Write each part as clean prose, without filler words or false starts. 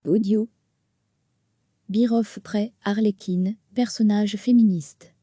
Audio. Birhoff Prey, Harlequin, personnage féministe.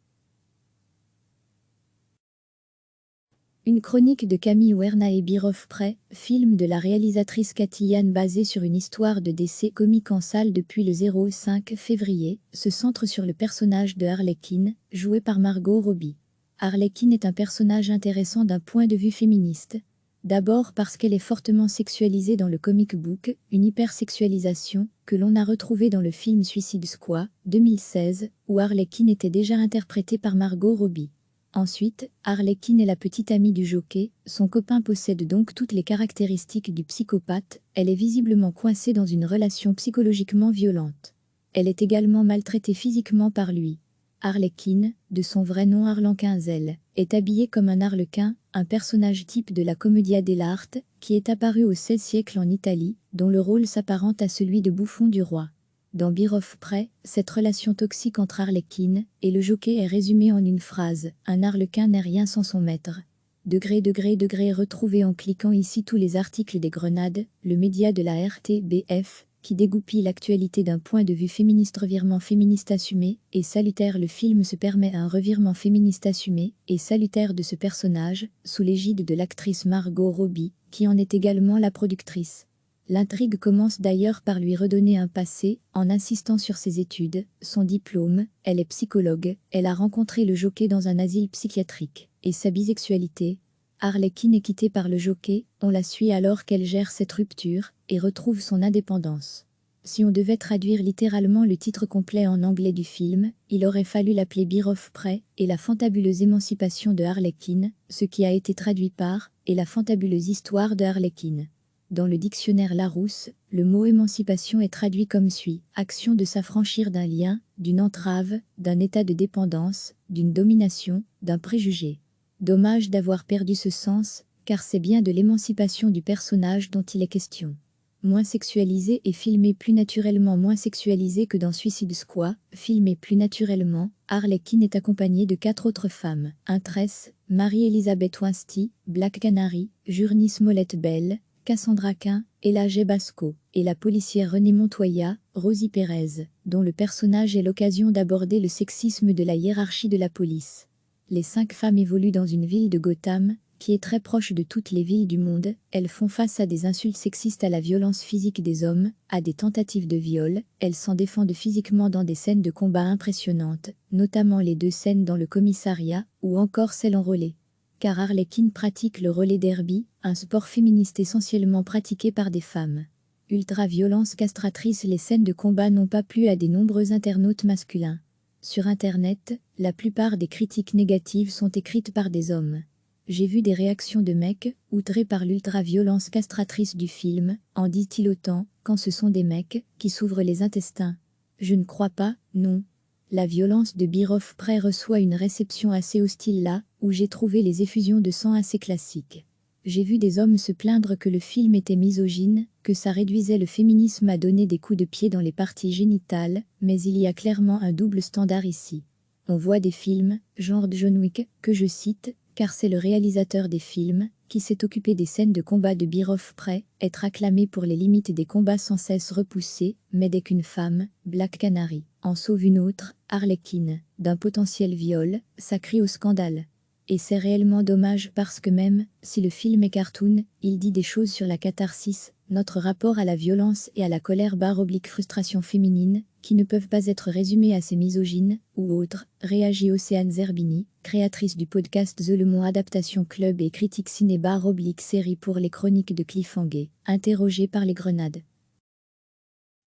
Une chronique de Camille Werna et Birhoff Prey, film de la réalisatrice Cathy Yan basé sur une histoire de décès comique en salle depuis le 5 février, se centre sur le personnage de Harlequin, joué par Margot Robbie. Harlequin est un personnage intéressant d'un point de vue féministe. D'abord parce qu'elle est fortement sexualisée dans le comic book, une hypersexualisation que l'on a retrouvée dans le film Suicide Squad, 2016, où Harlequin était déjà interprétée par Margot Robbie. Ensuite, Harlequin est la petite amie du jockey, son copain possède donc toutes les caractéristiques du psychopathe, elle est visiblement coincée dans une relation psychologiquement violente. Elle est également maltraitée physiquement par lui. Harlequin, de son vrai nom Harlan Quinzel, est habillée comme un harlequin, un personnage type de la commedia dell'arte, qui est apparu au XVIe siècle en Italie, dont le rôle s'apparente à celui de bouffon du roi. Dans Birhoff Prey, cette relation toxique entre Harlequin et le jockey est résumée en une phrase « Un harlequin n'est rien sans son maître ». Retrouvez en cliquant ici tous les articles des Grenades, le média de la RTBF, qui dégoupille l'actualité d'un point de vue féministe. Revirement féministe assumé et salutaire. Le film se permet un revirement féministe assumé et salutaire de ce personnage, sous l'égide de l'actrice Margot Robbie, qui en est également la productrice. L'intrigue commence d'ailleurs par lui redonner un passé, en insistant sur ses études, son diplôme, elle est psychologue, elle a rencontré le jockey dans un asile psychiatrique, et sa bisexualité. Harlequin est quittée par le jockey, on la suit alors qu'elle gère cette rupture, et retrouve son indépendance. Si on devait traduire littéralement le titre complet en anglais du film, il aurait fallu l'appeler Birhoff Prey et la fantabuleuse émancipation de Harlequin, ce qui a été traduit par « et la fantabuleuse histoire de Harlequin ». Dans le dictionnaire Larousse, le mot émancipation est traduit comme suit : action de s'affranchir d'un lien, d'une entrave, d'un état de dépendance, d'une domination, d'un préjugé. Dommage d'avoir perdu ce sens, car c'est bien de l'émancipation du personnage dont il est question. Moins sexualisé et filmé plus naturellement. Moins sexualisé que dans Suicide Squad, filmé plus naturellement, Harlequin est accompagnée de 4 autres femmes, Tress, Marie-Elisabeth Winstead, Black Canary, Journey Smollett-Bell, Cassandra Cain, Ella Basco, et la policière Renée Montoya, Rosie Perez, dont le personnage est l'occasion d'aborder le sexisme de la hiérarchie de la police. Les 5 femmes évoluent dans une ville de Gotham, qui est très proche de toutes les villes du monde. Elles font face à des insultes sexistes, à la violence physique des hommes, à des tentatives de viol. Elles s'en défendent physiquement dans des scènes de combat impressionnantes, notamment les 2 scènes dans le commissariat, ou encore celle en relais. Car Harlequin pratique le relais derby, un sport féministe essentiellement pratiqué par des femmes. Ultra-violence castratrice. Les scènes de combat n'ont pas plu à des nombreux internautes masculins. Sur Internet, la plupart des critiques négatives sont écrites par des hommes. J'ai vu des réactions de mecs, outrés par l'ultra-violence castratrice du film, en dit-il autant, quand ce sont des mecs, qui s'ouvrent les intestins. Je ne crois pas, non. La violence de Birhoff Prey reçoit une réception assez hostile là, où j'ai trouvé les effusions de sang assez classiques. J'ai vu des hommes se plaindre que le film était misogyne, que ça réduisait le féminisme à donner des coups de pied dans les parties génitales, mais il y a clairement un double standard ici. On voit des films, genre John Wick, que je cite, car c'est le réalisateur des films, qui s'est occupé des scènes de combat de Birhoff Prey, être acclamé pour les limites des combats sans cesse repoussés, mais dès qu'une femme, Black Canary, en sauve une autre, Harlequin, d'un potentiel viol, ça crie au scandale. Et c'est réellement dommage parce que même si le film est cartoon, il dit des choses sur la catharsis, notre rapport à la violence et à la colère / frustration féminine, qui ne peuvent pas être résumées à ces misogynes, ou autres, réagit Océane Zerbini, créatrice du podcast The Le Mans Adaptation Club et critique ciné / série pour les chroniques de Cliffhanger, interrogée par les Grenades.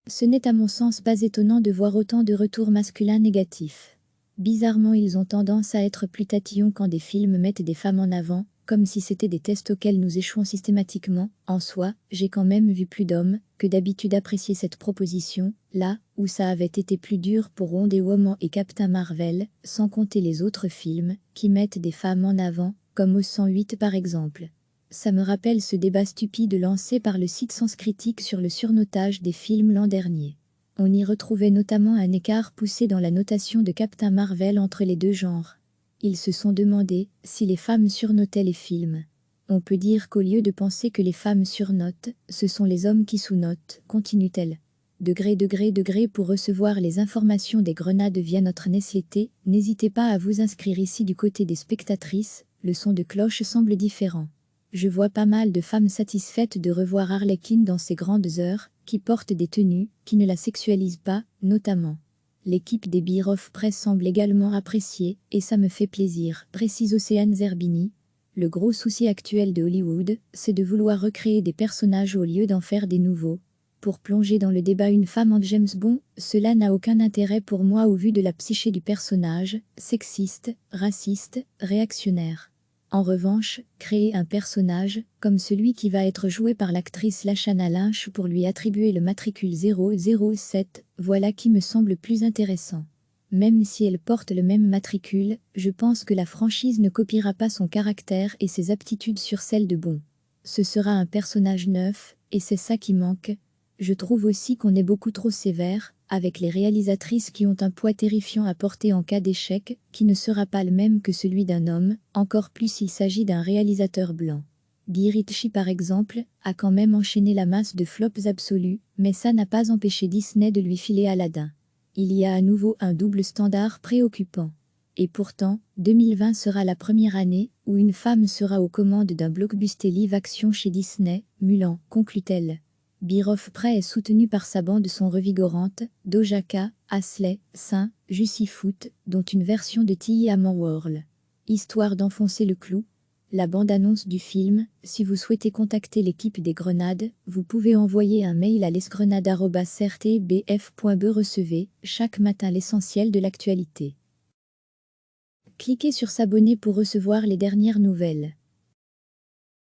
Ce n'est à mon sens pas étonnant de voir autant de retours masculins négatifs. Bizarrement, ils ont tendance à être plus tatillons quand des films mettent des femmes en avant, comme si c'était des tests auxquels nous échouons systématiquement. En soi, j'ai quand même vu plus d'hommes que d'habitude apprécier cette proposition, là où ça avait été plus dur pour Wonder Woman et Captain Marvel, sans compter les autres films qui mettent des femmes en avant, comme Oz 108 par exemple. Ça me rappelle ce débat stupide lancé par le site Sens Critique sur le surnotage des films l'an dernier. On y retrouvait notamment un écart poussé dans la notation de Captain Marvel entre les 2 genres. Ils se sont demandé si les femmes surnotaient les films. On peut dire qu'au lieu de penser que les femmes surnotent, ce sont les hommes qui sous-notent, continue-t-elle. Pour recevoir les informations des grenades via notre newsletter, n'hésitez pas à vous inscrire ici du côté des spectatrices, le son de cloche semble différent. Je vois pas mal de femmes satisfaites de revoir Harlequin dans ses grandes heures, qui portent des tenues, qui ne la sexualisent pas, notamment. L'équipe des Beer of Press semble également appréciée, et ça me fait plaisir, précise Océane Zerbini. Le gros souci actuel de Hollywood, c'est de vouloir recréer des personnages au lieu d'en faire des nouveaux. Pour plonger dans le débat une femme en James Bond, cela n'a aucun intérêt pour moi au vu de la psyché du personnage, sexiste, raciste, réactionnaire. En revanche, créer un personnage, comme celui qui va être joué par l'actrice Lashana Lynch pour lui attribuer le matricule 007, voilà qui me semble plus intéressant. Même si elle porte le même matricule, je pense que la franchise ne copiera pas son caractère et ses aptitudes sur celles de Bond. Ce sera un personnage neuf, et c'est ça qui manque. Je trouve aussi qu'on est beaucoup trop sévère, avec les réalisatrices qui ont un poids terrifiant à porter en cas d'échec, qui ne sera pas le même que celui d'un homme, encore plus s'il s'agit d'un réalisateur blanc. Guy Ritchie par exemple, a quand même enchaîné la masse de flops absolus, mais ça n'a pas empêché Disney de lui filer Aladdin. Il y a à nouveau un double standard préoccupant. Et pourtant, 2020 sera la première année où une femme sera aux commandes d'un blockbuster live-action chez Disney, Mulan, conclut-elle. Beer of Prey est soutenu par sa bande son revigorante, Doja Cat, Asley, Saint, Juicy Foot, dont une version de T.I. World. Histoire d'enfoncer le clou. La bande-annonce du film, si vous souhaitez contacter l'équipe des Grenades, vous pouvez envoyer un mail à lesgrenades@rtbf.be. Recevez, chaque matin l'essentiel de l'actualité. Cliquez sur s'abonner pour recevoir les dernières nouvelles.